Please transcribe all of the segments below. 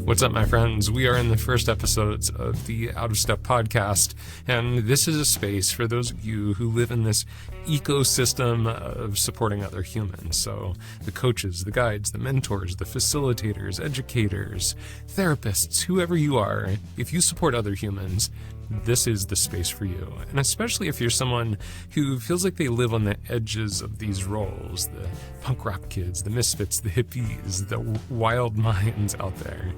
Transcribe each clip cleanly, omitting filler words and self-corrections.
What's up, my friends? We are in the first episodes of the Out of Step podcast, and this is a space for those of you who live in this ecosystem of supporting other humans. So the coaches, the guides, the mentors, the facilitators, educators, therapists, whoever you are, if you support other humans, this is the space for you. And especially if you're someone who feels like they live on the edges of these roles, the punk rock kids, the misfits, the hippies, the wild minds out there.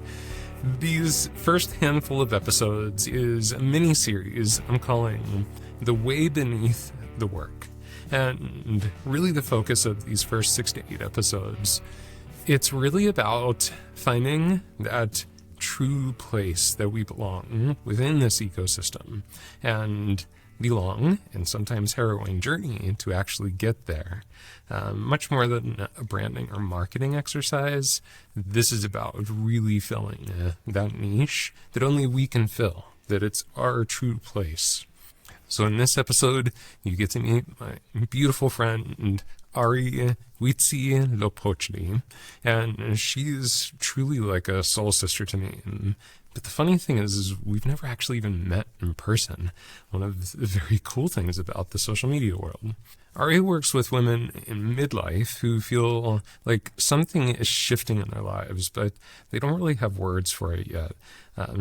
These first handful of episodes is a mini-series I'm calling The Way Beneath the Work. And really the focus of these first 6 to 8 episodes, it's really about finding that true place that we belong within this ecosystem, and the long and sometimes harrowing journey to actually get there. Much more than a branding or marketing exercise, this is about really filling that niche that only we can fill, that it's our true place. So in this episode, you get to meet my beautiful friend, Ari Huitzilopotchli, and she's truly like a soul sister to me. But the funny thing is we've never actually even met in person. One of the very cool things about the social media world. Ari works with women in midlife who feel like something is shifting in their lives, but they don't really have words for it yet.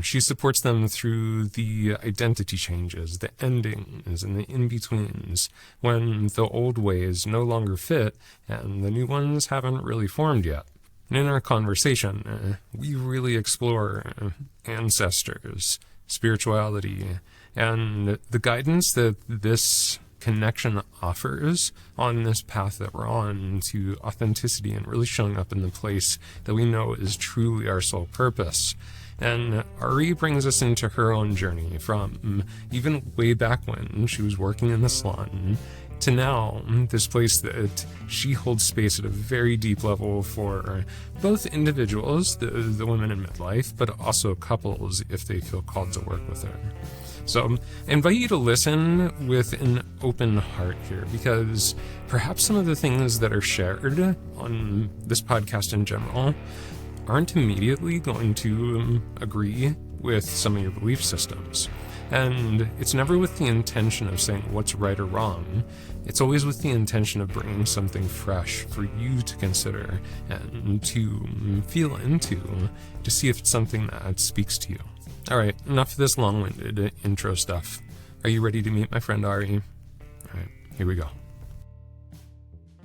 She supports them through the identity changes, the endings, and the in-betweens, when the old ways no longer fit and the new ones haven't really formed yet. And in our conversation, we really explore ancestors, spirituality, and the guidance that this connection offers on this path that we're on to authenticity and really showing up in the place that we know is truly our sole purpose. And Ari brings us into her own journey from even way back when she was working in the salon to now, this place that she holds space at a very deep level for both individuals, the women in midlife, but also couples if they feel called to work with her. So I invite you to listen with an open heart here, because perhaps some of the things that are shared on this podcast in general aren't immediately going to agree with some of your belief systems. And it's never with the intention of saying what's right or wrong. It's always with the intention of bringing something fresh for you to consider and to feel into, to see if it's something that speaks to you. All right, enough of this long-winded intro stuff. Are you ready to meet my friend Ari? All right, here we go.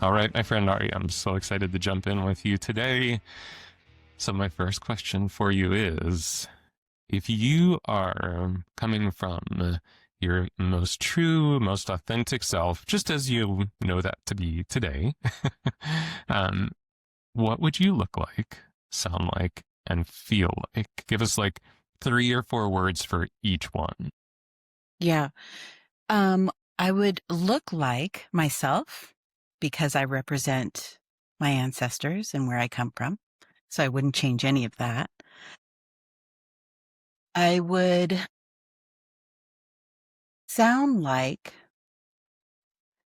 All right, my friend Ari, I'm so excited to jump in with you today. So my first question for you is, if you are coming from your most true, most authentic self, just as you know that to be today, what would you look like, sound like, and feel like? Give us like 3 or 4 words for each one. Yeah. I would look like myself because I represent my ancestors and where I come from. So I wouldn't change any of that. I would sound like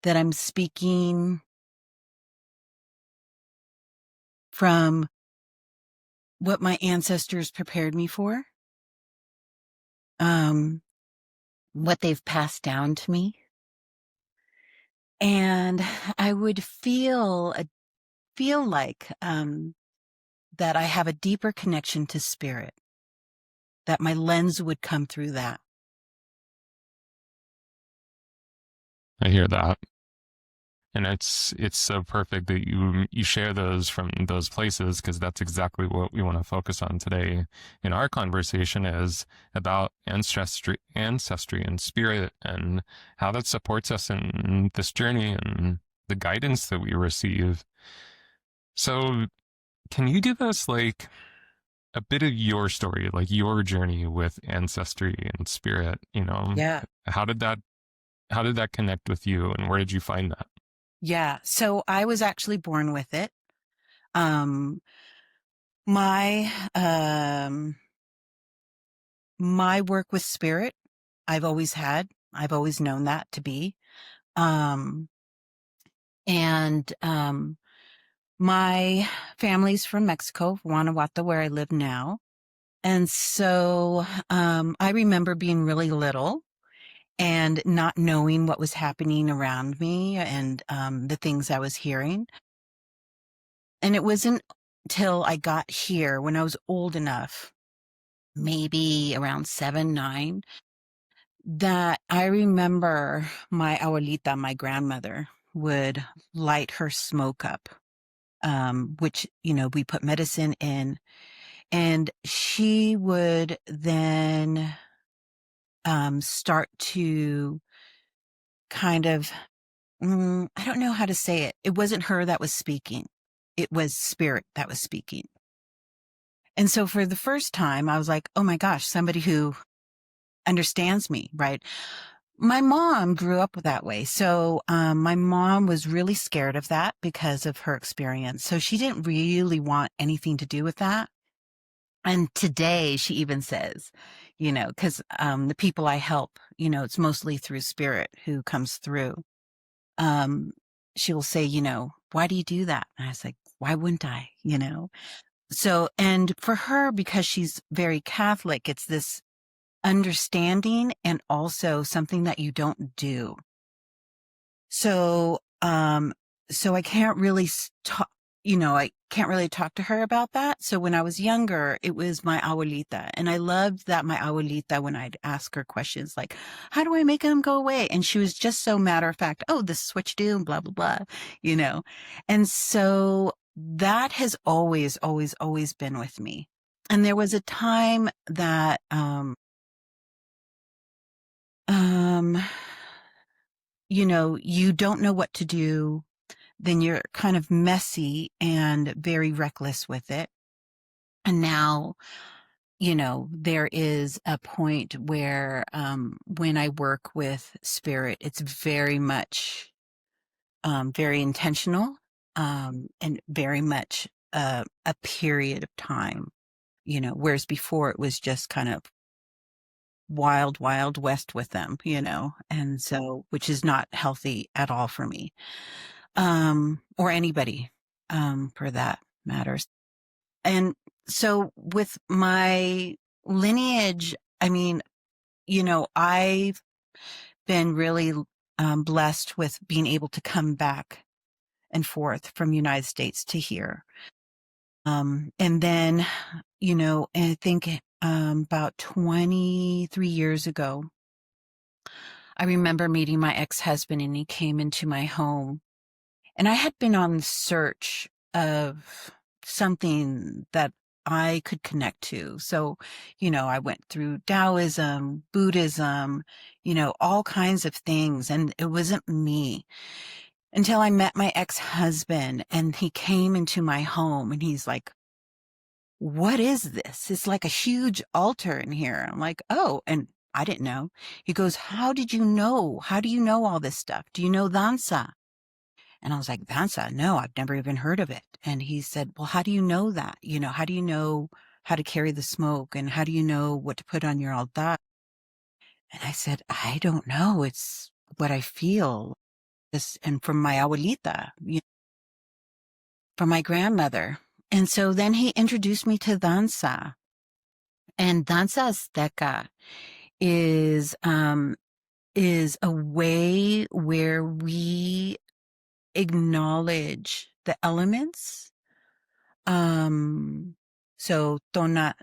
that I'm speaking from what my ancestors prepared me for, what they've passed down to me. And I would feel like that I have a deeper connection to spirit, that my lens would come through that. I hear that. And it's so perfect that you share those from those places, because that's exactly what we want to focus on today in our conversation, is about ancestry and spirit and how that supports us in this journey and the guidance that we receive. So can you give us like a bit of your story, like your journey with ancestry and spirit? Yeah. How did that connect with you, and where did you find that? Yeah. So I was actually born with it. My work with spirit, I've always known that to be. My family's from Mexico, Guanajuato, where I live now. And so I remember being really little and not knowing what was happening around me and the things I was hearing. And it wasn't till I got here when I was old enough, maybe around 7, 9, that I remember my abuelita, my grandmother, would light her smoke up, which, we put medicine in. And she would then start to kind of, I don't know how to say it. It wasn't her that was speaking. It was spirit that was speaking. And so for the first time, I was like, oh my gosh, somebody who understands me, right? My mom grew up that way. So my mom was really scared of that because of her experience. So she didn't really want anything to do with that. And today she even says, because the people I help, it's mostly through spirit who comes through. She'll say, why do you do that? And I was like, why wouldn't I, So, and for her, because she's very Catholic, it's this understanding and also something that you don't do. So, so I can't really talk, I can't really talk to her about that. So when I was younger, it was my abuelita. And I loved that my abuelita, when I'd ask her questions like, how do I make them go away? And she was just so matter of fact, oh, this is what you do, and blah, blah, blah, And so that has always, always, always been with me. And there was a time that, you don't know what to do, then you're kind of messy and very reckless with it. And now, there is a point where when I work with spirit, it's very much very intentional and very much a period of time, whereas before it was just kind of wild, wild west with them, and so, which is not healthy at all for me, or anybody, for that matters. And so with my lineage, I mean, I've been really blessed with being able to come back and forth from United States to here. And then, I think about 23 years ago, I remember meeting my ex-husband and he came into my home. And I had been on the search of something that I could connect to. So, I went through Taoism, Buddhism, all kinds of things. And it wasn't me until I met my ex-husband and he came into my home and he's like, what is this? It's like a huge altar in here. I'm like, oh, and I didn't know. He goes, how did you know? How do you know all this stuff? Do you know danza? And I was like, danza? No, I've never even heard of it. And he said, well, how do you know that? How do you know how to carry the smoke? And how do you know what to put on your altar? And I said, I don't know. It's what I feel. And from my abuelita, from my grandmother. And so then he introduced me to danza. And danza azteca is a way where we acknowledge the elements. So Tonantzin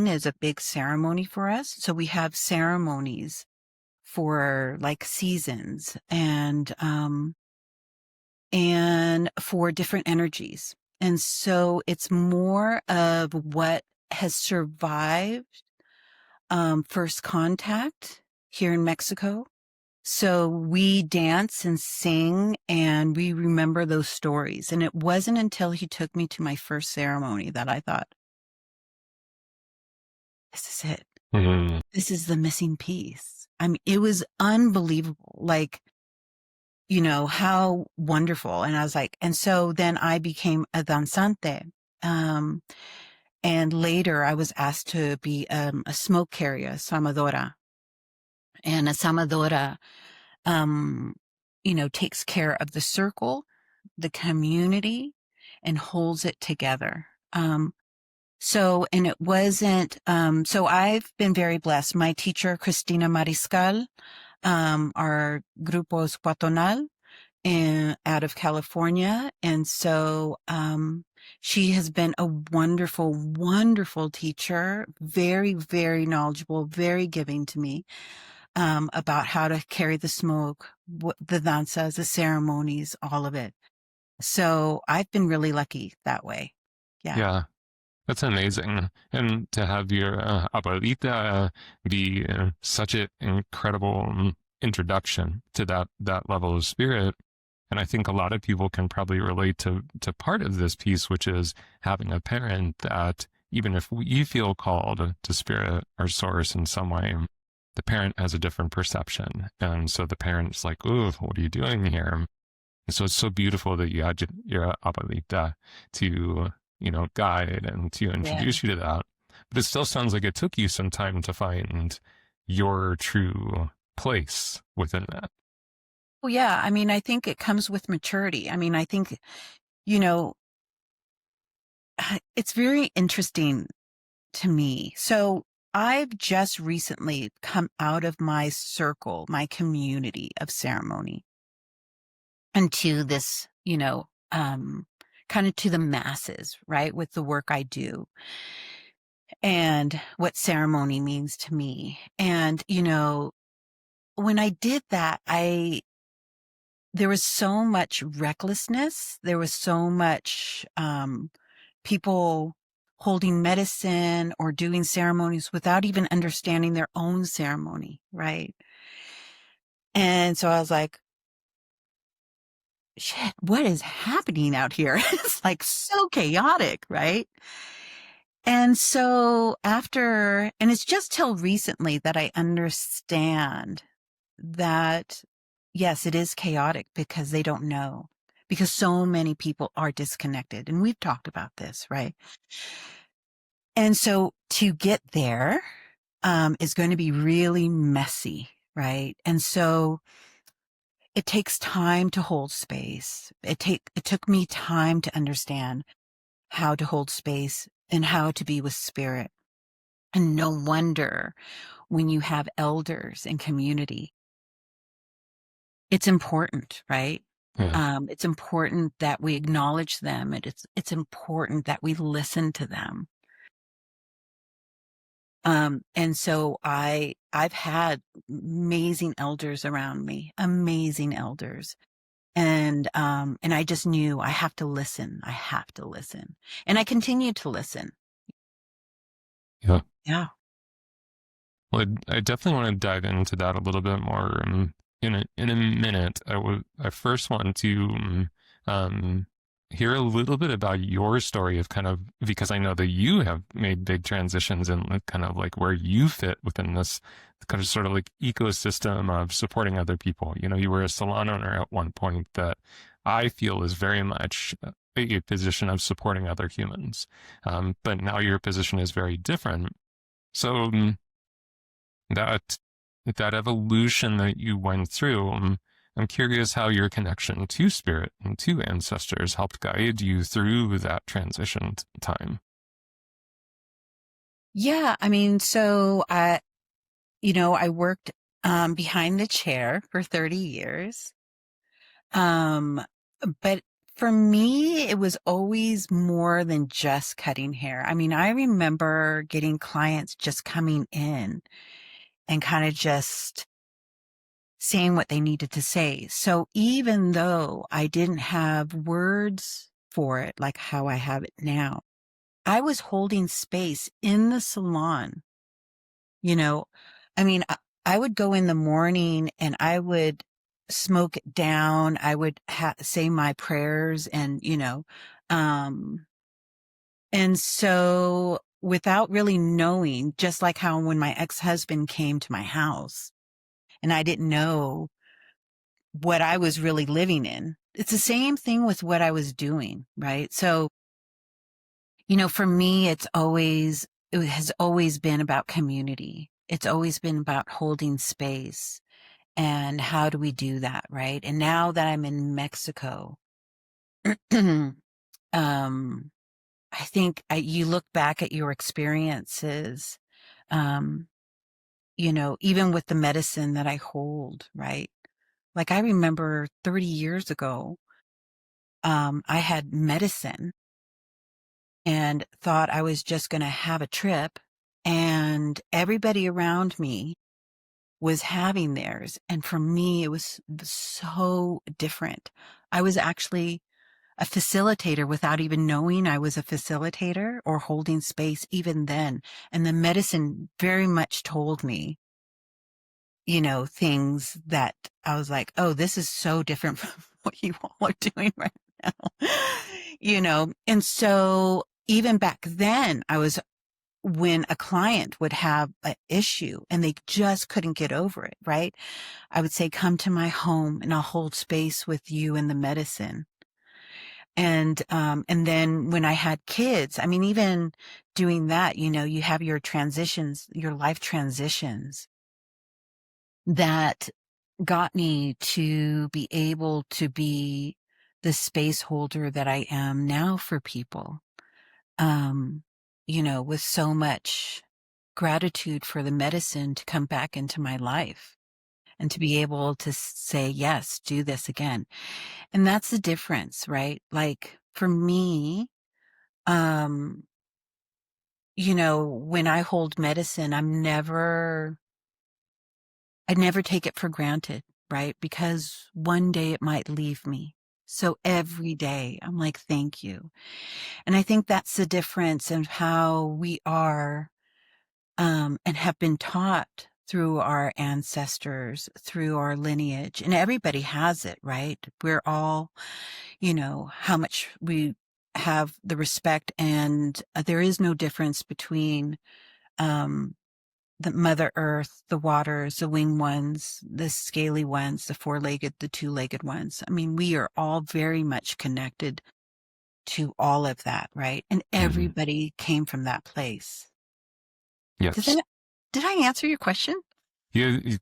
is a big ceremony for us. So we have ceremonies for like seasons and for different energies. And so it's more of what has survived first contact here in Mexico. So we dance and sing and we remember those stories. And it wasn't until he took me to my first ceremony that I thought, this is it. Mm-hmm. This is the missing piece. I mean, it was unbelievable. Like, how wonderful. And I was like, and so then I became a danzante. And later I was asked to be a smoke carrier, samadora. And a samadora, takes care of the circle, the community, and holds it together. So, and it wasn't, so I've been very blessed. My teacher, Cristina Mariscal, our Grupo Escuatonal, and out of California. And so, she has been a wonderful, wonderful teacher, very, very knowledgeable, very giving to me, about how to carry the smoke, the danzas, the ceremonies, all of it. So I've been really lucky that way. Yeah. Yeah, that's amazing. And to have your abuelita be such an incredible introduction to that level of spirit. And I think a lot of people can probably relate to part of this piece, which is having a parent that even if we feel called to spirit or source in some way, the parent has a different perception. And so the parent's like, "Ooh, what are you doing here?" And so it's so beautiful that you had your abuelita to, guide and to Yeah. introduce you to that. But it still sounds like it took you some time to find your true place within that. Well, yeah. I mean, I think it comes with maturity. I mean, I think, you know, it's very interesting to me. So I've just recently come out of my circle, my community of ceremony, into this, kind of to the masses, right? With the work I do and what ceremony means to me. And, when I did that, there was so much recklessness. There was so much, people holding medicine or doing ceremonies without even understanding their own ceremony, right? And so I was like, shit, what is happening out here? It's like so chaotic, right? And so and it's just till recently that I understand that, yes, it is chaotic because they don't know, because so many people are disconnected. And we've talked about this, right? And so to get there, is going to be really messy, right? And so it takes time to hold space. It took me time to understand how to hold space and how to be with spirit. And no wonder when you have elders in community, it's important, right? Yeah. It's important that we acknowledge them, and it's important that we listen to them. And so I've had amazing elders around me, amazing elders. And I just knew I have to listen. I have to listen. And I continue to listen. Yeah. Yeah. Well, I definitely want to dive into that a little bit more in a minute. I first want to um, hear a little bit about your story of kind of, because I know that you have made big transitions and kind of like where you fit within this kind of sort of like ecosystem of supporting other people. You were a salon owner at one point that I feel is very much a position of supporting other humans. But now your position is very different. So that that evolution that you went through, I'm curious how your connection to spirit and to ancestors helped guide you through that transition time. Yeah. I mean, so I worked behind the chair for 30 years. Um, but for me, it was always more than just cutting hair. I mean, I remember getting clients just coming in and kind of just saying what they needed to say. So even though I didn't have words for it, like how I have it now, I was holding space in the salon. You know, I mean, I would go in the morning and I would smoke it down. I would say my prayers um, and so without really knowing, just like how when my ex-husband came to my house and I didn't know what I was really living in, it's the same thing with what I was doing, right? So, for me, it has always been about community. It's always been about holding space. And how do we do that, right? And now that I'm in Mexico, um, I think you look back at your experiences, um, even with the medicine that I hold, right? Like I remember 30 years ago, I had medicine and thought I was just going to have a trip, and everybody around me was having theirs. And for me, it was so different. I was actually a facilitator without even knowing I was a facilitator or holding space even then. And the medicine very much told me, things that I was like, oh, this is so different from what you all are doing right now. And so even back then, when a client would have an issue and they just couldn't get over it, right? I would say, come to my home and I'll hold space with you and the medicine. And then when I had kids, I mean, even doing that, you have your transitions, your life transitions that got me to be able to be the space holder that I am now for people. With so much gratitude for the medicine to come back into my life and to be able to say, yes, do this again. And that's the difference, right? Like for me, um, when I hold medicine, I never take it for granted, right? Because one day it might leave me. So every day I'm like, thank you. And I think that's the difference in how we are, and have been taught through our ancestors, through our lineage. And everybody has it, right? We're all, how much we have the respect, and there is no difference between, um, the Mother Earth, the waters, the winged ones, the scaly ones, the four-legged, the two-legged ones. I mean, we are all very much connected to all of that, right? And Hmm. everybody came from that place. Yes. Did I answer your question? You,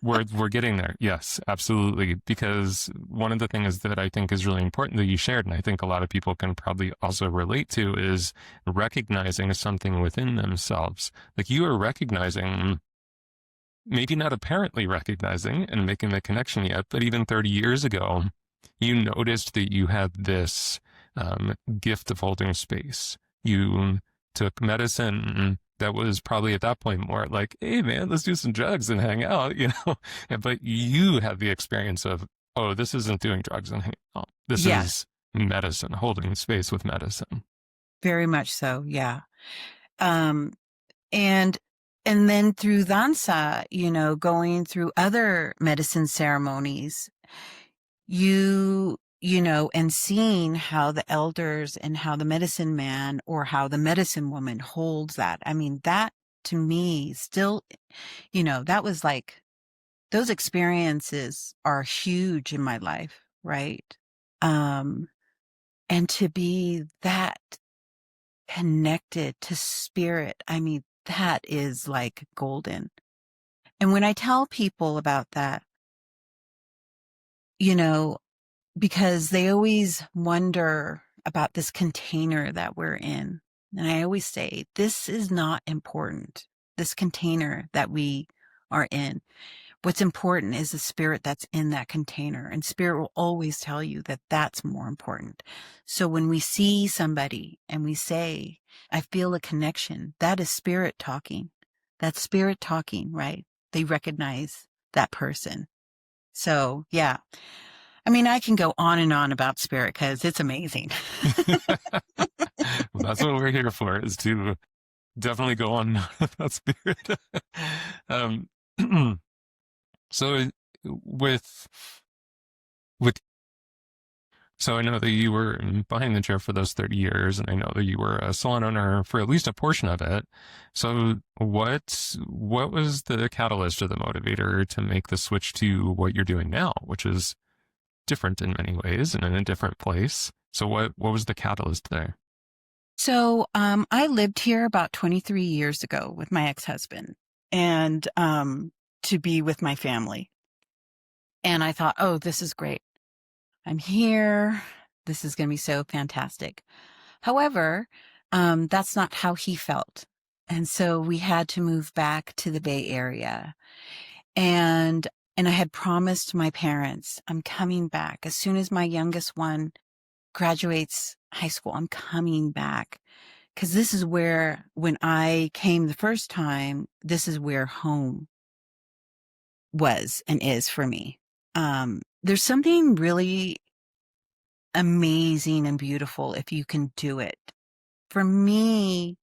we're getting there. Yes, absolutely. Because one of the things that I think is really important that you shared, and I think a lot of people can probably also relate to, is recognizing something within themselves. Like you are recognizing, maybe not apparently recognizing and making the connection yet, but even 30 years ago, you noticed that you had this gift of holding space. You took medicine that was probably at that point more like, hey man, let's do some drugs and hang out, But you had the experience of, oh, this isn't doing drugs and hanging out. This Yes, is medicine, holding space with medicine. very much so. Yeah. Um, and and then through danza, going through other medicine ceremonies, and seeing how the elders and how the medicine man or how the medicine woman holds that. I mean, that to me still, that was like, those experiences are huge in my life, right? Um, and to be that connected to spirit, I mean, that is like golden. And when I tell people about that, you know, because they always wonder about this container that we're in. And I always say, this is not important, this container that we are in. What's important is the spirit that's in that container. And spirit will always tell you that that's more important. So when we see somebody and we say, I feel a connection, that is spirit talking. That's spirit talking, right? They recognize that person. So yeah, I mean, I can go on and on about spirit because it's amazing. Well, that's what we're here for, is to definitely go on about spirit. um, so with with so I know that you were behind the chair for those 30 years, and I know that you were a salon owner for at least a portion of it. So what was the catalyst or the motivator to make the switch to what you're doing now, which is different in many ways and in a different place? So what was the catalyst there? So I lived here about 23 years ago with my ex-husband, and to be with my family. And I thought, oh, this is great. I'm here. This is going to be so fantastic. However, that's not how he felt. And so we had to move back to the Bay Area. And I had promised my parents, I'm coming back. As soon as my youngest one graduates high school, I'm coming back. Because this is where, when I came the first time, this is where home was and is for me. There's something really amazing and beautiful if you can do it. For me,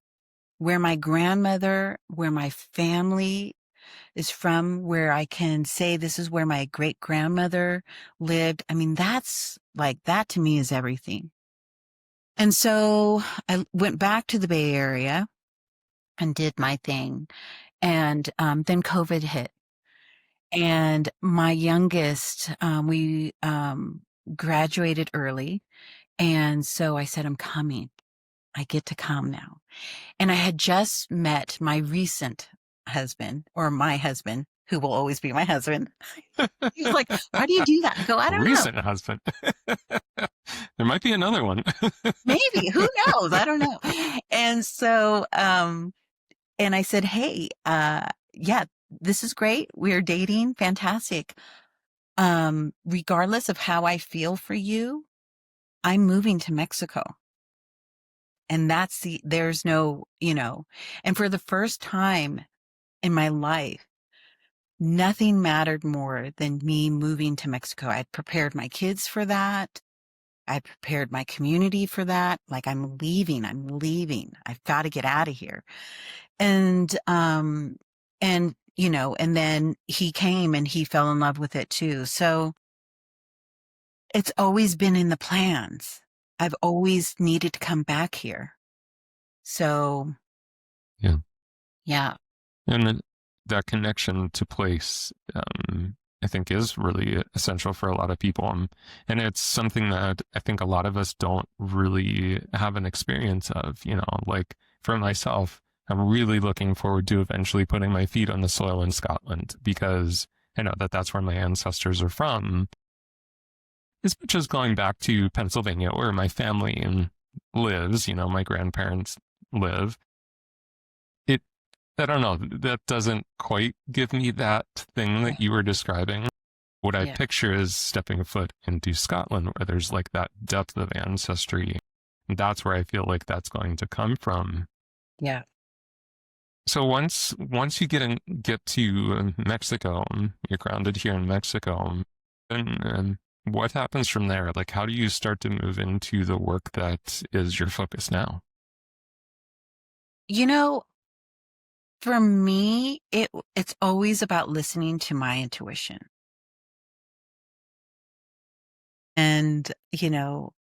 where my grandmother, where my family is from, where I can say this is where my great grandmother lived. I mean, that's like, that to me is everything. And so I went back to the Bay Area and did my thing. And then COVID hit. And my youngest, we graduated early. And so I said, I'm coming. I get to come now. And I had just met my recent husband, or my husband, who will always be my husband. He was like, how do you do that? I go, I don't Recent know. husband. There might be another one. Maybe. Who knows? I don't know. And so, and I said, hey, yeah, this is great. We're dating. Fantastic. Regardless of how I feel for you, I'm moving to Mexico. And there's no, and for the first time in my life, nothing mattered more than me moving to Mexico. I'd prepared my kids for that. I prepared my community for that. Like, I'm leaving. I've got to get out of here. And and then he came and he fell in love with it too. So it's always been in the plans. I've always needed to come back here. So Yeah. yeah. And that connection to place, I think, is really essential for a lot of people. And it's something that I think a lot of us don't really have an experience of, like for myself, I'm really looking forward to eventually putting my feet on the soil in Scotland, because I know that that's where my ancestors are from. As much as going back to Pennsylvania, where my family lives, my grandparents live, I don't know, that doesn't quite give me that thing that you were describing. What I picture is stepping a foot into Scotland, where there's like that depth of ancestry. And that's where I feel like that's going to come from. Yeah. So once you get to Mexico, you're grounded here in Mexico, and what happens from there? Like, how do you start to move into the work that is your focus now? For me, it's always about listening to my intuition. And,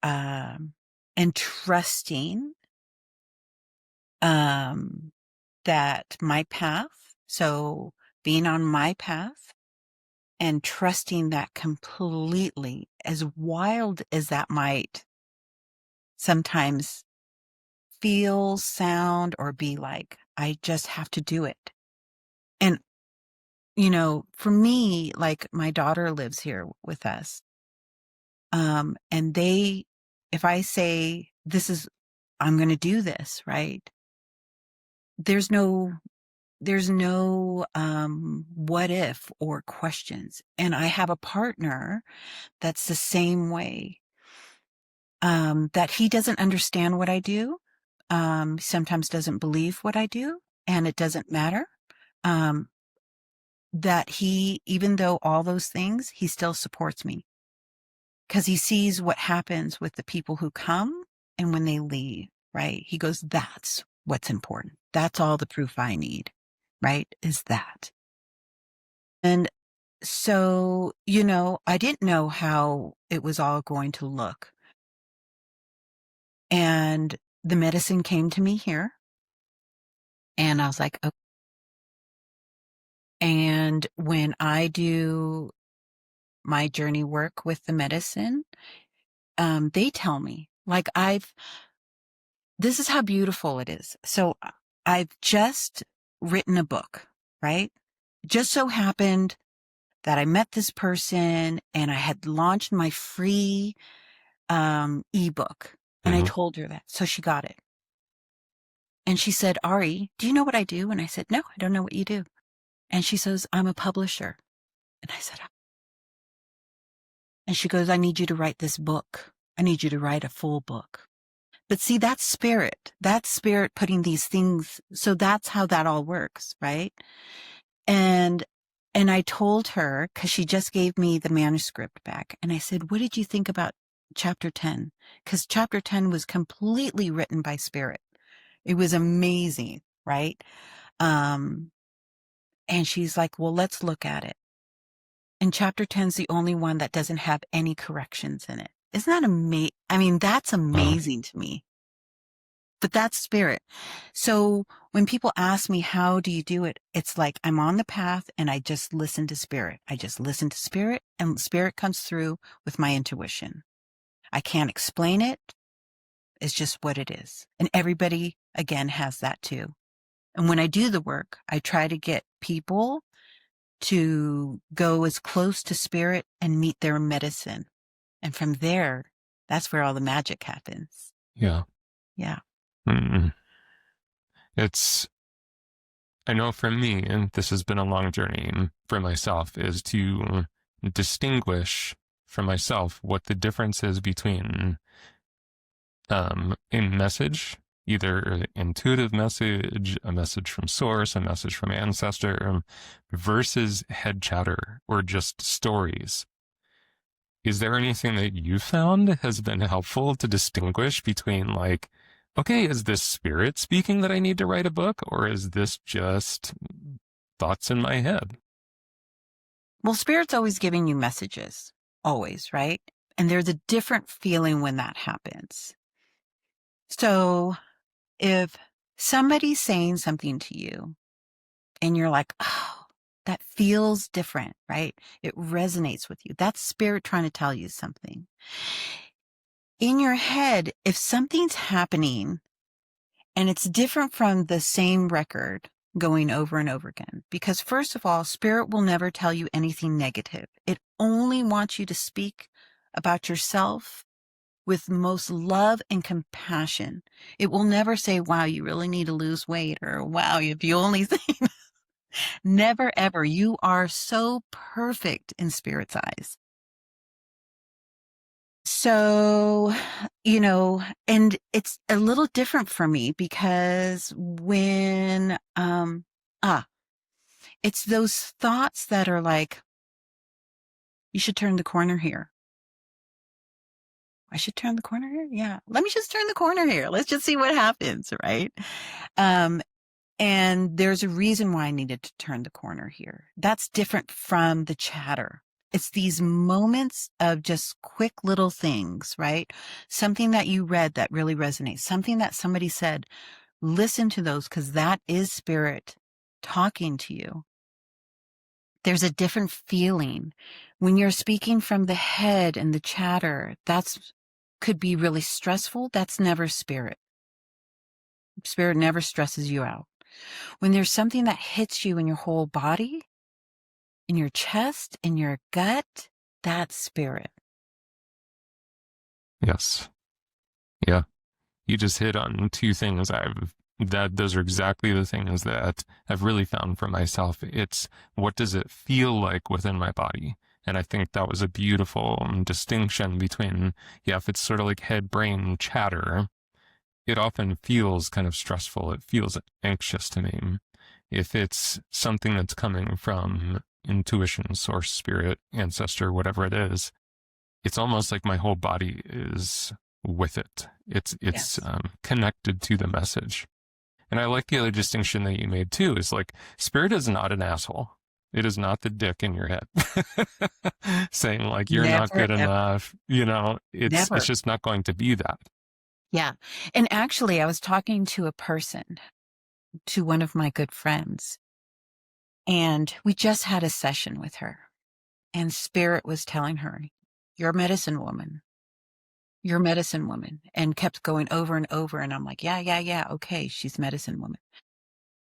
and trusting that my path, so being on my path and trusting that completely, as wild as that might sometimes feel, sound, or be like, I just have to do it. And, for me, like, my daughter lives here with us. And if I say, I'm going to do this, right? There's no what if or questions. And I have a partner that's the same way, that he doesn't understand what I do. Sometimes doesn't believe what I do, and it doesn't matter. That he, even though all those things, he still supports me, because he sees what happens with the people who come and when they leave, right? He goes, that's what's important. That's all the proof I need, right? Is that. And so, I didn't know how it was all going to look. And the medicine came to me here. And I was like, okay. And when I do my journey work with the medicine, they tell me, like, this is how beautiful it is. So I've just written a book, right? It just so happened that I met this person and I had launched my free ebook. And I told her that. So she got it. And she said, Ari, do you know what I do? And I said, no, I don't know what you do. And she says, I'm a publisher. And I said, oh. And she goes, I need you to write this book. I need you to write a full book. But see, that's spirit. That's spirit putting these things. So that's how that all works, right? And I told her, because she just gave me the manuscript back, and I said, what did you think about chapter 10? Because chapter 10 was completely written by spirit. It was amazing, right? And she's like, well, let's look at it. And chapter 10 is the only one that doesn't have any corrections in it. Isn't that amazing? I mean, that's amazing to me. But that's spirit. So when people ask me, how do you do it? It's like I'm on the path and I just listen to spirit. I just listen to spirit, and spirit comes through with my intuition. I can't explain it. It's just what it is. And everybody, again, has that too. And when I do the work, I try to get people to go as close to spirit and meet their medicine. And from there, that's where all the magic happens. Yeah. Yeah. Mm. I know for me, and this has been a long journey for myself, is to distinguish for myself what the difference is between a message, either an intuitive message, a message from source, a message from ancestor, versus head chatter or just stories. Is there anything that you found has been helpful to distinguish between, like, okay, is this spirit speaking that I need to write a book, or is this just thoughts in my head? Well, spirit's always giving you messages, always, right? And there's a different feeling when that happens. So if somebody's saying something to you and you're like, oh, that feels different, right? It resonates with you. That's spirit trying to tell you something. In your head, if something's happening and it's different from the same record going over and over again, because first of all, spirit will never tell you anything negative. It only wants you to speak about yourself with most love and compassion. It will never say, wow, you really need to lose weight, or wow, if you only think. Never, ever. You are so perfect in spirit's eyes. So, and it's a little different for me because when, it's those thoughts that are like, you should turn the corner here. I should turn the corner here. Yeah. Let me just turn the corner here. Let's just see what happens. Right. And there's a reason why I needed to turn the corner here. That's different from the chatter. It's these moments of just quick little things, right? Something that you read that really resonates, something that somebody said. Listen to those, because that is spirit talking to you. There's a different feeling when you're speaking from the head and the chatter. That's could be really stressful. That's never spirit. Spirit never stresses you out. When there's something that hits you in your whole body, in your chest, in your gut, that's spirit. Yes. Yeah. You just hit on two things those are exactly the things that I've really found for myself. It's what does it feel like within my body? And I think that was a beautiful distinction between, if it's sort of like head brain chatter, it often feels kind of stressful. It feels anxious to me. If it's something that's coming from intuition, source, spirit, ancestor, whatever it is, it's almost like my whole body is with it. It's Yes. Connected to the message. And I like the other distinction that you made too, is like, spirit is not an asshole. It is not the dick in your head saying like, you're not Never, good ever. enough. It's Never. just not going to be that. Yeah. And actually, I was talking to a person, to one of my good friends, and we just had a session with her, and spirit was telling her, you're a medicine woman. You're a medicine woman, and kept going over and over. And I'm like, yeah. Okay. She's medicine woman.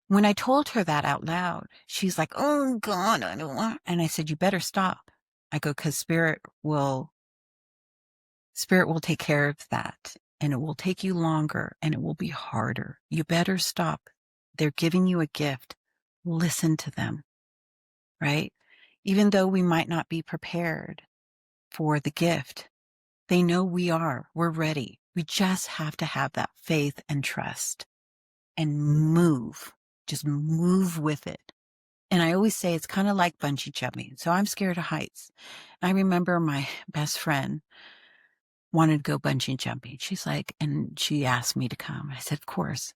When I told her that out loud, she's like, oh God, I don't want. And I said, you better stop. I go, because spirit will take care of that. and it will take you longer and it will be harder. You better stop. They're giving you a gift. Listen to them, right? Even though we might not be prepared for the gift, they know we are. We're ready. We just have to have that faith and trust and move. Just move with it. And I always say it's kind of like bungee jumping. So I'm scared of heights. I remember my best friend wanted to go bungee jumping. She's like, and she asked me to come. I said, of course,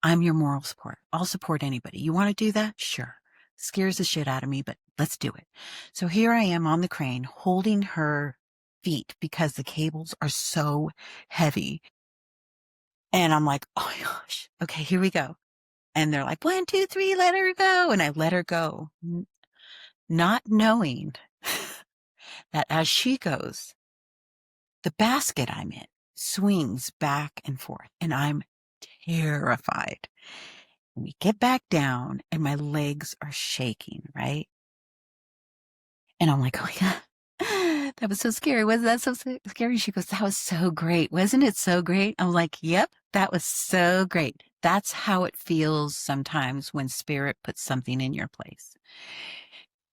I'm your moral support. I'll support anybody. You want to do that? Sure. Scares the shit out of me, but let's do it. So here I am on the crane holding her feet because the cables are so heavy. And I'm like, oh my gosh. Okay, here we go. And they're like, 1, 2, 3, let her go. And I let her go, not knowing that as she goes, the basket I'm in swings back and forth, and I'm terrified. We get back down, and my legs are shaking, right? And I'm like, oh my God, that was so scary. Wasn't that so scary? She goes, that was so great. Wasn't it so great? I'm like, yep, that was so great. That's how it feels sometimes when spirit puts something in your place.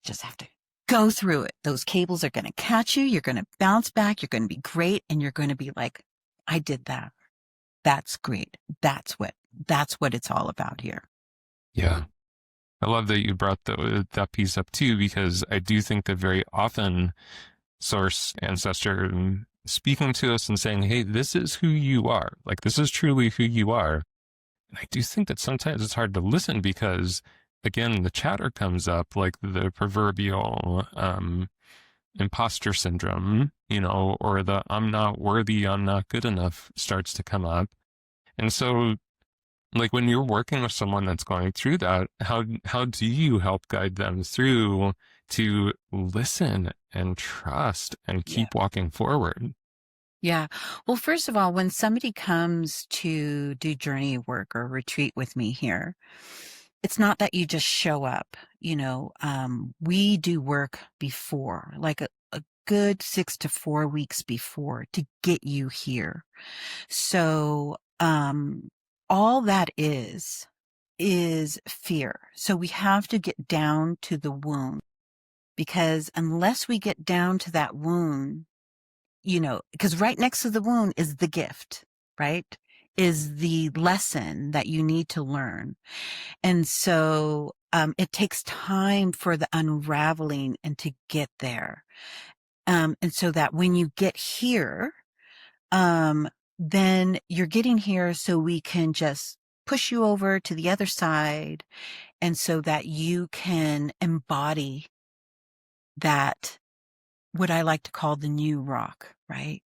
Just have to go through it. Those cables are going to catch you. You're going to bounce back. You're going to be great. And you're going to be like, I did that. That's great. That's what it's all about here. Yeah. I love that you brought that piece up too, because I do think that very often Source, Ancestor, speaking to us and saying, hey, this is who you are. Like, this is truly who you are. And I do think that sometimes it's hard to listen because, again, the chatter comes up, like the proverbial imposter syndrome, or the I'm not worthy, I'm not good enough starts to come up. And so, like, when you're working with someone that's going through that, how do you help guide them through to listen and trust and keep walking forward? Yeah. Well, first of all, when somebody comes to do journey work or retreat with me here, it's not that you just show up. We do work before, like a good 6 to 4 weeks before to get you here. So, all that is fear. So we have to get down to the wound, because unless we get down to that wound, because right next to the wound is the gift, right? Is the lesson that you need to learn. And so, it takes time for the unraveling and to get there. And so that when you get here, then you're getting here so we can just push you over to the other side, and so that you can embody that, what I like to call the new rock, right?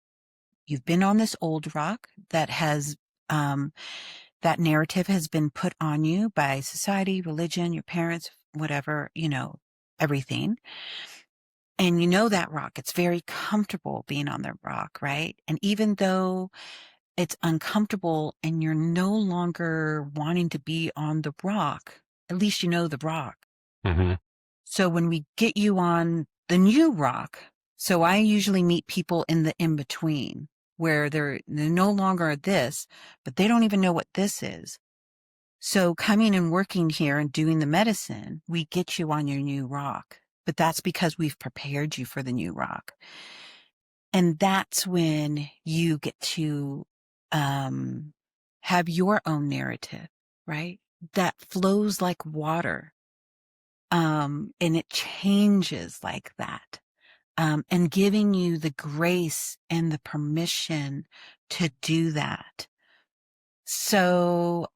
You've been on this old rock that has, that narrative has been put on you by society, religion, your parents, whatever, everything. And that rock, it's very comfortable being on the rock, right? And even though it's uncomfortable and you're no longer wanting to be on the rock, at least you know the rock. Mm-hmm. So when we get you on the new rock, so I usually meet people in the in-between where they're no longer this, but they don't even know what this is. So coming and working here and doing the medicine, we get you on your new rock. But that's because we've prepared you for the new rock. And that's when you get to have your own narrative, right? That flows like water. And it changes like that. And giving you the grace and the permission to do that. So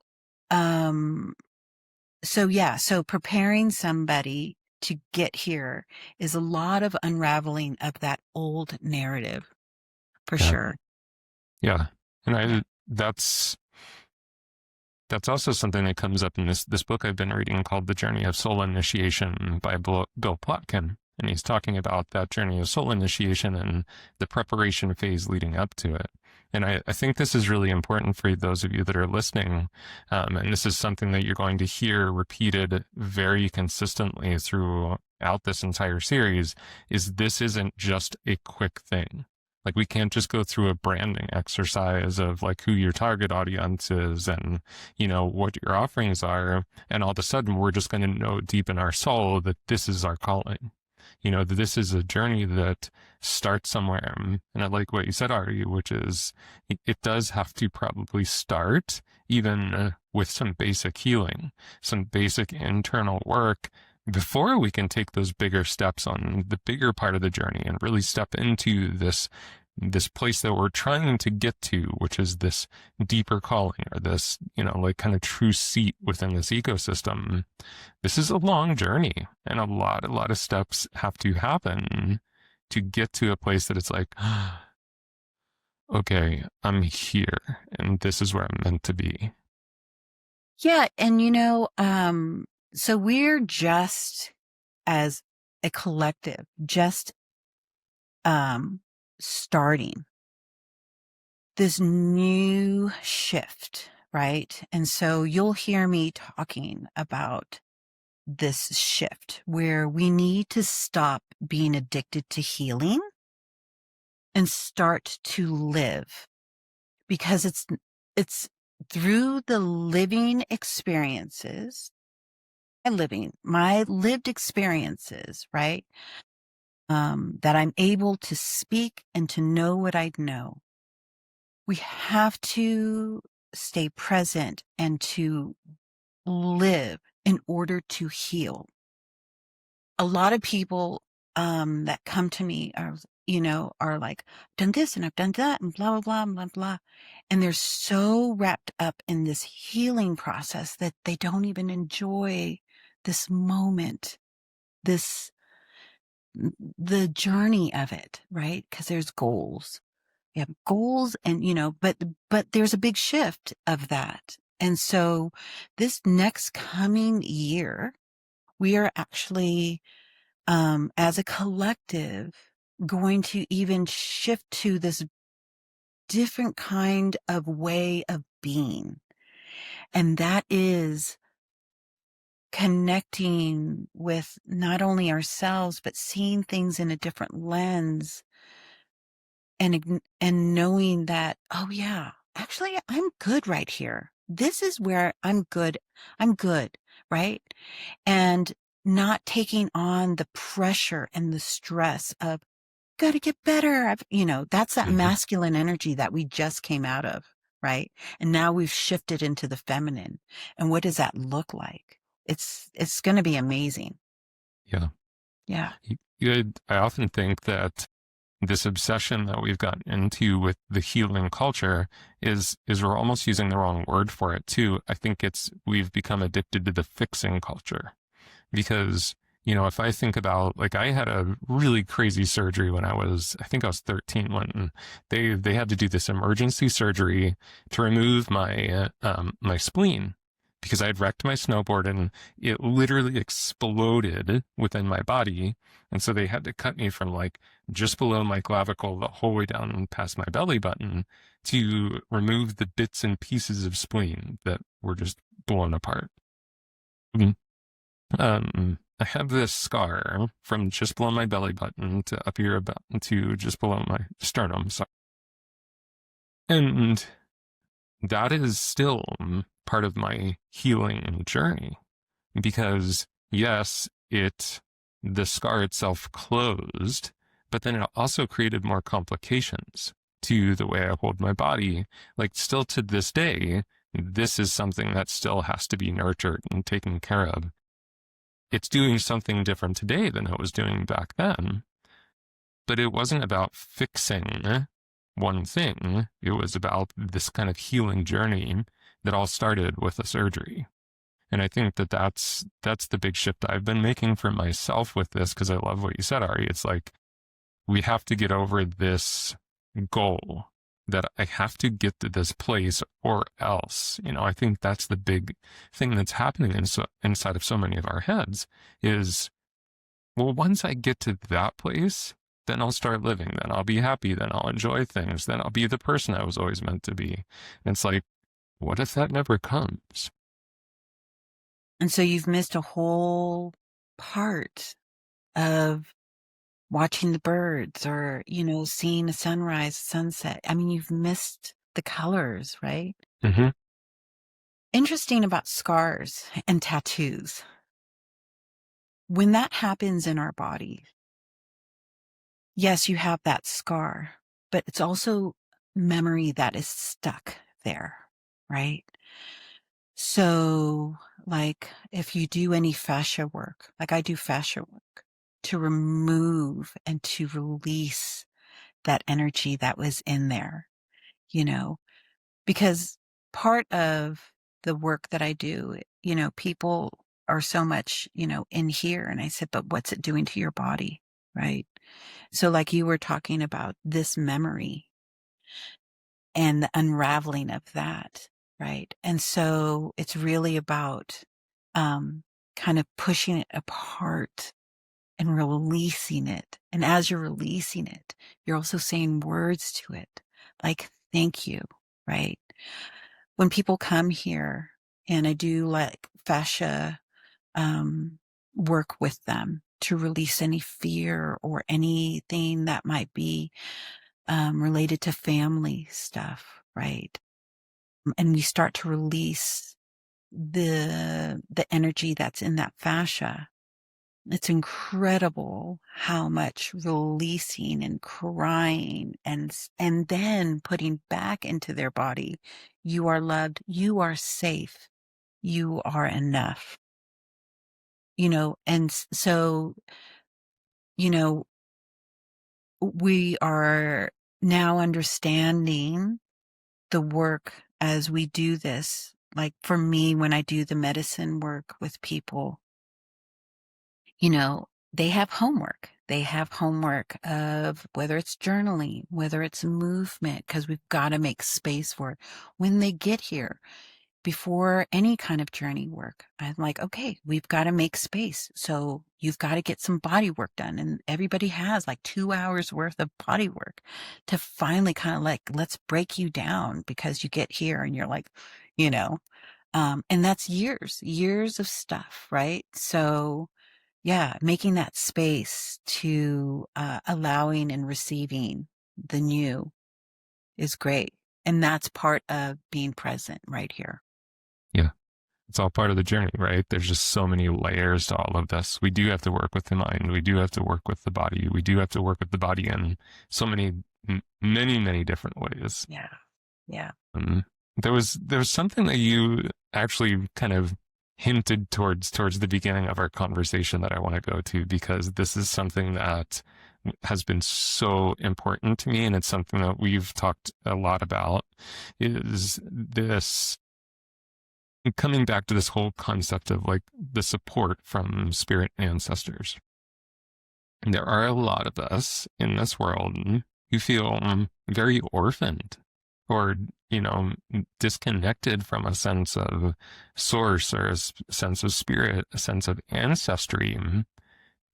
preparing somebody to get here is a lot of unraveling of that old narrative, for sure. Yeah. And that's also something that comes up in this book I've been reading called The Journey of Soul Initiation by Bill Plotkin. And he's talking about that journey of soul initiation and the preparation phase leading up to it. And I think this is really important for those of you that are listening. And this is something that you're going to hear repeated very consistently throughout this entire series, is this isn't just a quick thing. Like, we can't just go through a branding exercise of like who your target audience is and, what your offerings are. And all of a sudden we're just going to know deep in our soul that this is our calling. That this is a journey that starts somewhere. And I like what you said, Ari, which is it does have to probably start even with some basic healing, some basic internal work before we can take those bigger steps on the bigger part of the journey and really step into this place that we're trying to get to, which is this deeper calling, or this, like kind of true seat within this ecosystem. This is a long journey, and a lot of steps have to happen to get to a place that it's like, okay, I'm here and this is where I'm meant to be. Yeah. And so we're just, as a collective, just starting this new shift, right? And so you'll hear me talking about this shift where we need to stop being addicted to healing and start to live, because it's through the living experiences, my lived experiences, right? That I'm able to speak and to know what I know. We have to stay present and to live in order to heal. A lot of people that come to me are like, I've done this and I've done that and blah, blah, blah, blah, blah. And they're so wrapped up in this healing process that they don't even enjoy this moment, the journey of it, right? Because there's goals. We have goals and, but there's a big shift of that. And so this next coming year, we are actually, as a collective, going to even shift to this different kind of way of being. And that is connecting with not only ourselves, but seeing things in a different lens, and knowing that, oh yeah, actually I'm good right here. This is where I'm good. I'm good, right? And not taking on the pressure and the stress of got to get better. That's that masculine energy that we just came out of, right? And now we've shifted into the feminine. And what does that look like? It's going to be amazing. Yeah. Yeah. I often think that this obsession that we've gotten into with the healing culture is we're almost using the wrong word for it too. I think we've become addicted to the fixing culture, because, if I think about, like, I had a really crazy surgery when I think I was 13, when they had to do this emergency surgery to remove my spleen, because I had wrecked my snowboard and it literally exploded within my body. And so they had to cut me from like just below my clavicle the whole way down past my belly button to remove the bits and pieces of spleen that were just blown apart. I have this scar from just below my belly button to up here about to just below my sternum. And that is still part of my healing journey, because yes, the scar itself closed, but then it also created more complications to the way I hold my body. Like, still to this day, this is something that still has to be nurtured and taken care of. It's doing something different today than it was doing back then, but it wasn't about fixing one thing. It was about this kind of healing journey that all started with a surgery. And I think that's the big shift I've been making for myself with this, because I love what you said, Ari. It's like, we have to get over this goal that I have to get to this place or else. I think that's the big thing that's happening inside of so many of our heads is, well, once I get to that place, then I'll start living, then I'll be happy, then I'll enjoy things, then I'll be the person I was always meant to be. And it's like, what if that never comes? And so you've missed a whole part of watching the birds or, seeing a sunrise, sunset. I mean, you've missed the colors, right? Mm-hmm. Interesting about scars and tattoos. When that happens in our body, yes, you have that scar, but it's also memory that is stuck there, right? So, like, if you do any fascia work, like I do fascia work, to remove and to release that energy that was in there, you know, because part of the work that I do, people are so much, in here. And I said, but what's it doing to your body? Right. So, like you were talking about this memory and the unraveling of that. Right. And so it's really about kind of pushing it apart and releasing it. And as you're releasing it, you're also saying words to it like, thank you. Right. When people come here and I do like fascia work with them to release any fear or anything that might be related to family stuff, right? And we start to release the energy that's in that fascia. It's incredible how much releasing and crying and then putting back into their body. You are loved. You are safe. You are enough. And so, you know, we are now understanding the work as we do this. Like for me, when I do the medicine work with people, they have homework. They have homework of whether it's journaling, whether it's movement, because we've got to make space for it. When they get here, before any kind of journey work, I'm like, okay, we've got to make space. So you've got to get some body work done. And everybody has like 2 hours worth of body work to finally kind of like, let's break you down because you get here and you're like, you know, and that's years of stuff, right? So yeah, making that space to allowing and receiving the new is great. And that's part of being present right here. Yeah. It's all part of the journey, right? There's just so many layers to all of this. We do have to work with the mind. We do have to work with the body. We do have to work with the body in so many, many different ways. Yeah. Yeah. Um, there was something that you actually kind of hinted towards the beginning of our conversation that I want to go to, because this is something that has been so important to me, and it's something that we've talked a lot about, is this coming back to this whole concept of like the support from spirit ancestors. And there are a lot of us in this world who feel very orphaned or, disconnected from a sense of source or a sense of spirit, a sense of ancestry,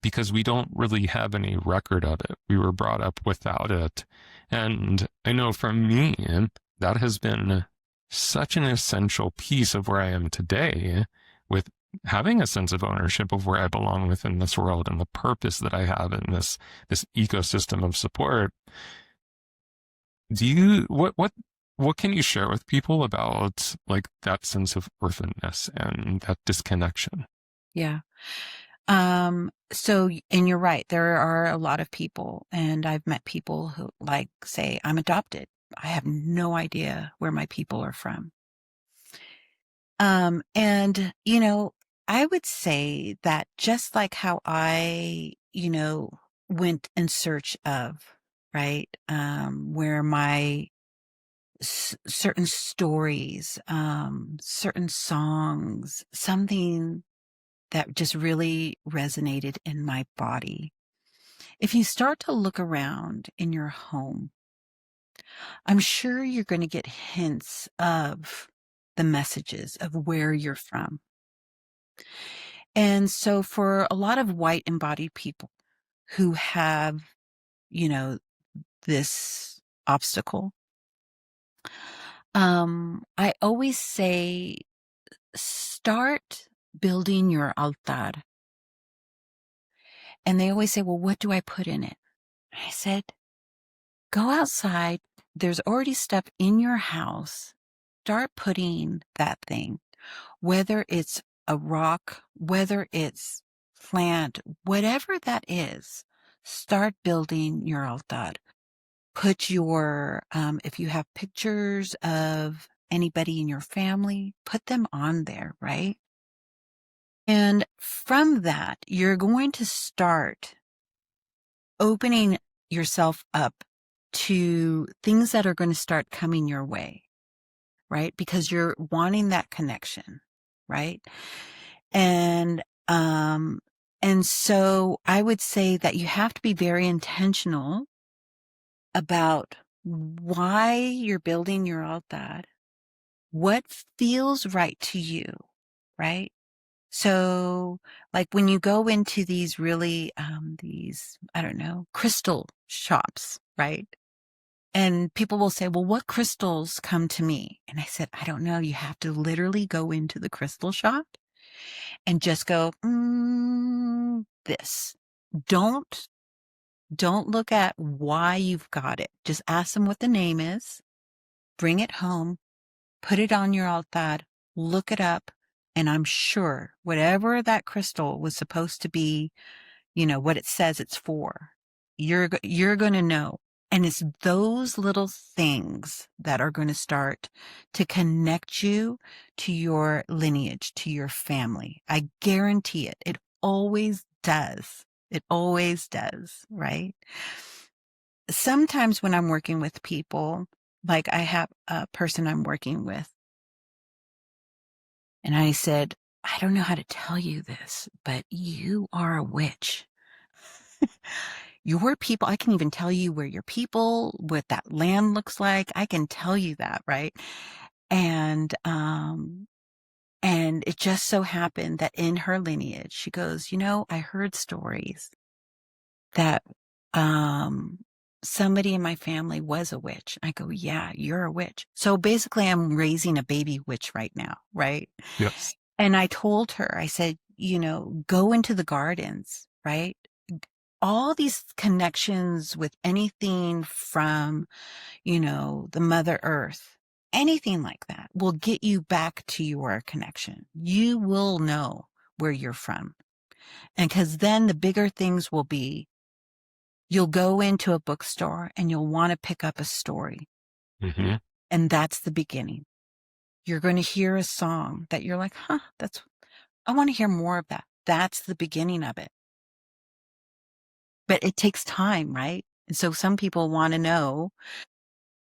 because we don't really have any record of it. We were brought up without it. And I know for me, that has been such an essential piece of where I am today, with having a sense of ownership of where I belong within this world and the purpose that I have in this ecosystem of support. What can you share with people about like that sense of orphanness and that disconnection? Yeah. And you're right. There are a lot of people, and I've met people who like say, I'm adopted. I have no idea where my people are from. And, I would say that just like how I, went in search of, right, where my certain stories, certain songs, something that just really resonated in my body. If you start to look around in your home, I'm sure you're going to get hints of the messages of where you're from. And so for a lot of white embodied people who have, you know, this obstacle, I always say start building your altar And they always say, well, what do I put in it? I said, go outside. There's already stuff in your house. Start putting that thing, whether it's a rock, whether it's plant, whatever that is, start building your altar. Put your, if you have pictures of anybody in your family, put them on there, right? And from that, you're going to start opening yourself up to things that are going to start coming your way, right? Because you're wanting that connection, right? And so I would say that you have to be very intentional about why you're building your altar, what feels right to you, right? So like when you go into these really, I don't know, crystal shops, right? And people will say, well, what crystals come to me? And I said, I don't know. You have to literally go into the crystal shop and just go, this. Don't look at why you've got it. Just ask them what the name is, bring it home, put it on your altar, look it up. And I'm sure whatever that crystal was supposed to be, what it says it's for, you're going to know. And it's those little things that are going to start to connect you to your lineage, to your family. I guarantee it. It always does. It always does, right? Sometimes when I'm working with people, like I have a person I'm working with, and I said, I don't know how to tell you this, but you are a witch. Your people, I can even tell you where your people, what that land looks like. I can tell you that, right? And it just so happened that in her lineage, she goes, I heard stories that somebody in my family was a witch. I go, yeah, you're a witch. So basically I'm raising a baby witch right now, right? Yes. And I told her, I said, go into the gardens, right? All these connections with anything from, the Mother Earth, anything like that will get you back to your connection. You will know where you're from. And because then the bigger things will be, you'll go into a bookstore and you'll want to pick up a story. Mm-hmm. And that's the beginning. You're going to hear a song that you're like, I want to hear more of that. That's the beginning of it. But it takes time, right? And so some people want to know,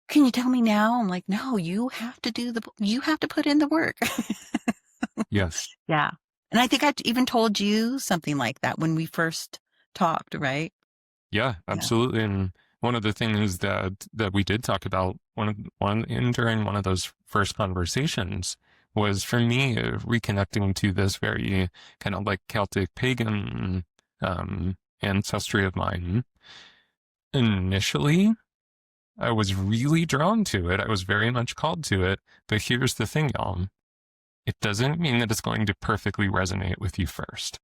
can you tell me now? I'm like, no, you have to put in the work. Yes. Yeah. And I think I even told you something like that when we first talked, right? Yeah, absolutely. Yeah. And one of the things that we did talk about during one of those first conversations was for me reconnecting to this very kind of like Celtic pagan ancestry of mine. Initially, I was really drawn to it. I was very much called to it. But here's the thing, y'all. It doesn't mean that it's going to perfectly resonate with you first.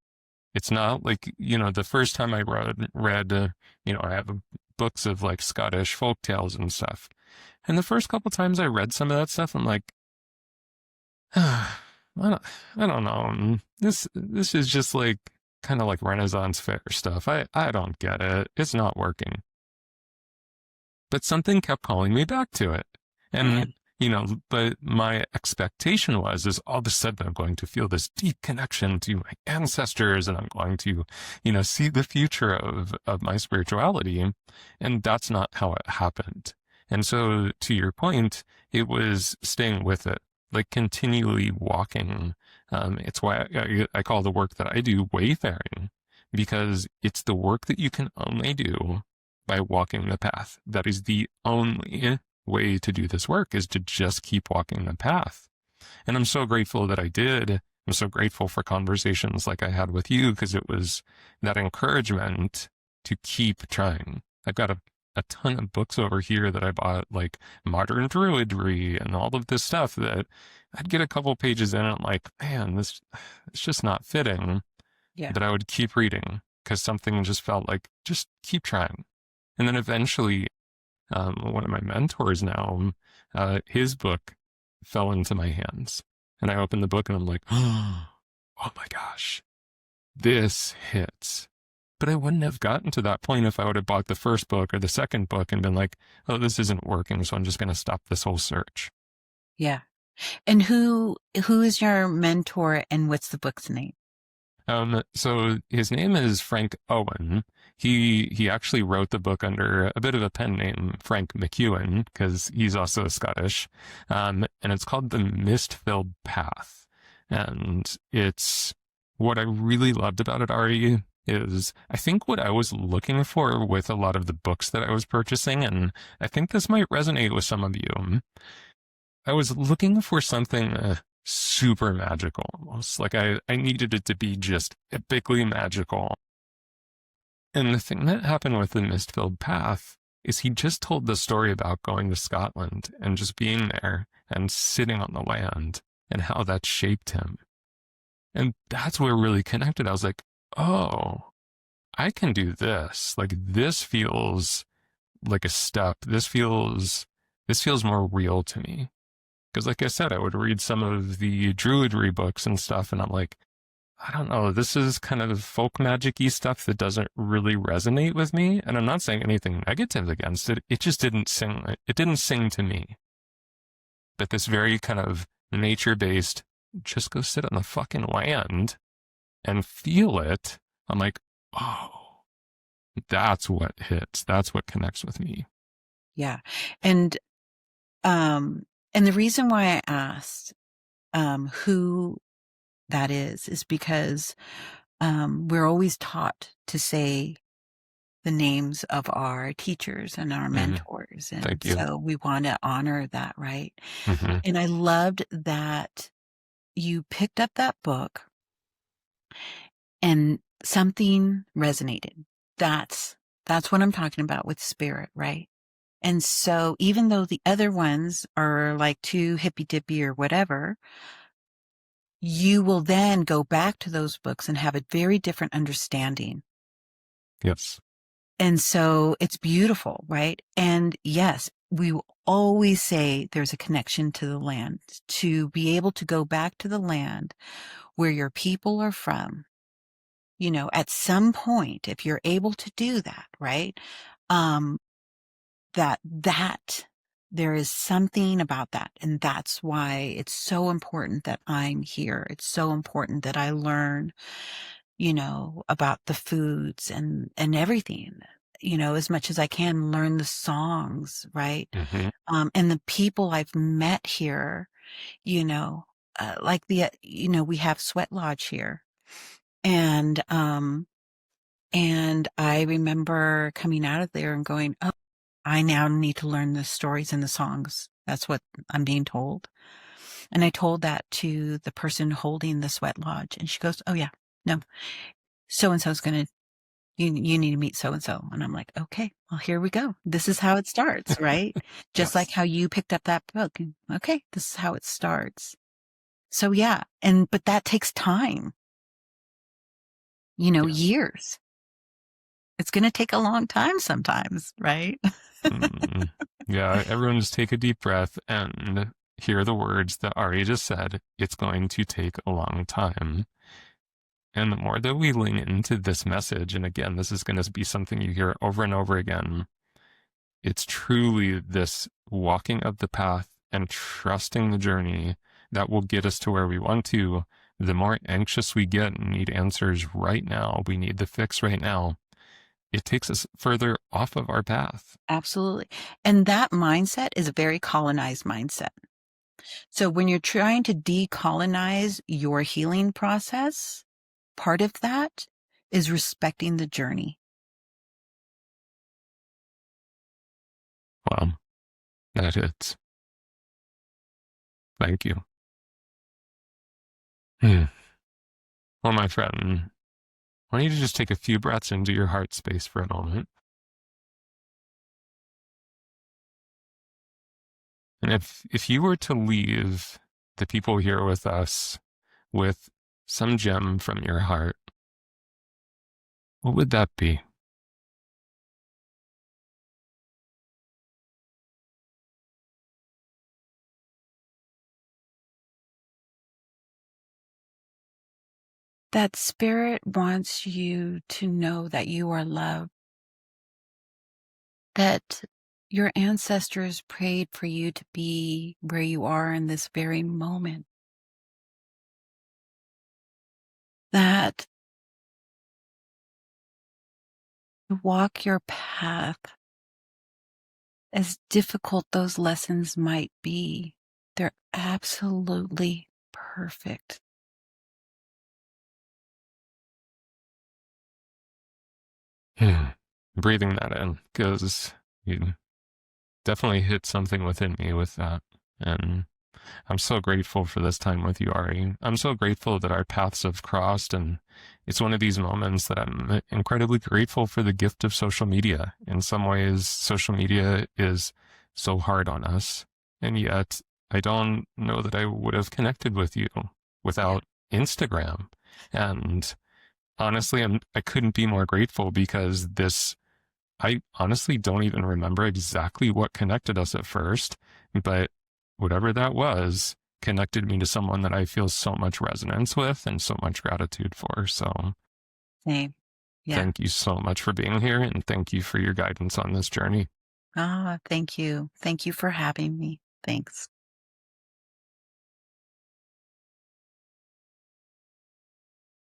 It's not like, the first time I read I have books of like Scottish folk tales and stuff. And the first couple times I read some of that stuff, I'm like, I don't know. This is just like kind of like Renaissance fair stuff. I don't get it. It's not working. But something kept calling me back to it. And, but my expectation is all of a sudden I'm going to feel this deep connection to my ancestors and I'm going to, see the future of my spirituality. And that's not how it happened. And so to your point, it was staying with it, like continually walking. It's why I call the work that I do wayfaring, because it's the work that you can only do by walking the path. That is the only way to do this work, is to just keep walking the path. And I'm so grateful that I did. I'm so grateful for conversations like I had with you, because it was that encouragement to keep trying. I've got a ton of books over here that I bought, like modern druidry and all of this stuff, that I'd get a couple pages in and I'm like, man, it's just not fitting. Yeah. That I would keep reading, because something just felt like, just keep trying. And then eventually, one of my mentors now, his book fell into my hands. And I opened the book and I'm like, oh my gosh, this hits. But I wouldn't have gotten to that point if I would have bought the first book or the second book and been like, oh, this isn't working, so I'm just going to stop this whole search. Yeah. And who is your mentor and what's the book's name? So his name is Frank Owen. He actually wrote the book under a bit of a pen name, Frank McEwen, because he's also Scottish. And it's called The Mist-Filled Path. And it's what I really loved about it, Ari, is I think what I was looking for with a lot of the books that I was purchasing, and I think this might resonate with some of you. I was looking for something super magical almost. Like I needed it to be just epically magical. And the thing that happened with the Mist-Filled Path is he just told the story about going to Scotland and just being there and sitting on the land and how that shaped him. And that's where it really connected. I was like, oh, I can do this. Like this feels like a step. This feels more real to me. Because like I said, I would read some of the Druidry books and stuff, and I'm like, I don't know, this is kind of folk magic-y stuff that doesn't really resonate with me. And I'm not saying anything negative against it. It just didn't sing. It didn't sing to me. But this very kind of nature-based, just go sit on the fucking land and feel it. I'm like, oh, that's what hits. That's what connects with me. Yeah. And the reason why I asked who that is because we're always taught to say the names of our teachers and our mentors. And Thank you. so we want to honor that, right? Mm-hmm. And I loved that you picked up that book and something resonated. That's what I'm talking about with spirit, right? And so even though the other ones are like too hippy dippy or whatever, you will then go back to those books and have a very different understanding. Yes. And so it's beautiful, right? And yes, we will always say there's a connection to the land, to be able to go back to the land where your people are from. You know, at some point, if you're able to do that, right? That there is something about that. And that's why it's so important that I'm here. It's so important that I learn, you know, about the foods and everything, you know, as much as I can learn the songs, right? Mm-hmm. And the people I've met here, you know, like we have Sweat Lodge here. And I remember coming out of there and going, oh, I now need to learn the stories and the songs. That's what I'm being told. And I told that to the person holding the Sweat Lodge. And she goes, oh, yeah, no, so-and-so's going to, you need to meet so-and-so. And I'm like, okay, well, here we go. This is how it starts, right? Just Yes. like how you picked up that book. Okay, this is how it starts. So yeah. But that takes time, you know, years. It's going to take a long time sometimes, right? Yeah, everyone just take a deep breath and hear the words that Ari just said. It's going to take a long time. And the more that we lean into this message, and again, this is going to be something you hear over and over again, it's truly this walking of the path and trusting the journey that will get us to where we want to. The more anxious we get and need answers right now, we need the fix right now, it takes us further off of our path. Absolutely. And that mindset is a very colonized mindset. So when you're trying to decolonize your healing process, part of that is respecting the journey. Wow. That hits. Thank you. Well, my friend, why don't you just take a few breaths into your heart space for a moment? And if you were to leave the people here with us with some gem from your heart, What would that be? That spirit wants you to know that you are loved, that your ancestors prayed for you to be where you are in this very moment, that you walk your path, as difficult those lessons might be, they're absolutely perfect. Breathing that in, because you definitely hit something within me with that. And I'm so grateful for this time with you, Ari. I'm so grateful that our paths have crossed. And it's one of these moments that I'm incredibly grateful for the gift of social media. In some ways, social media is so hard on us. And yet, I don't know that I would have connected with you without Instagram. And honestly, I couldn't be more grateful because I honestly don't even remember exactly what connected us at first, but whatever that was connected me to someone that I feel so much resonance with and so much gratitude for. So Same. Yeah. thank you so much for being here, and thank you for your guidance on this journey. Ah, thank you. Thank you for having me. Thanks.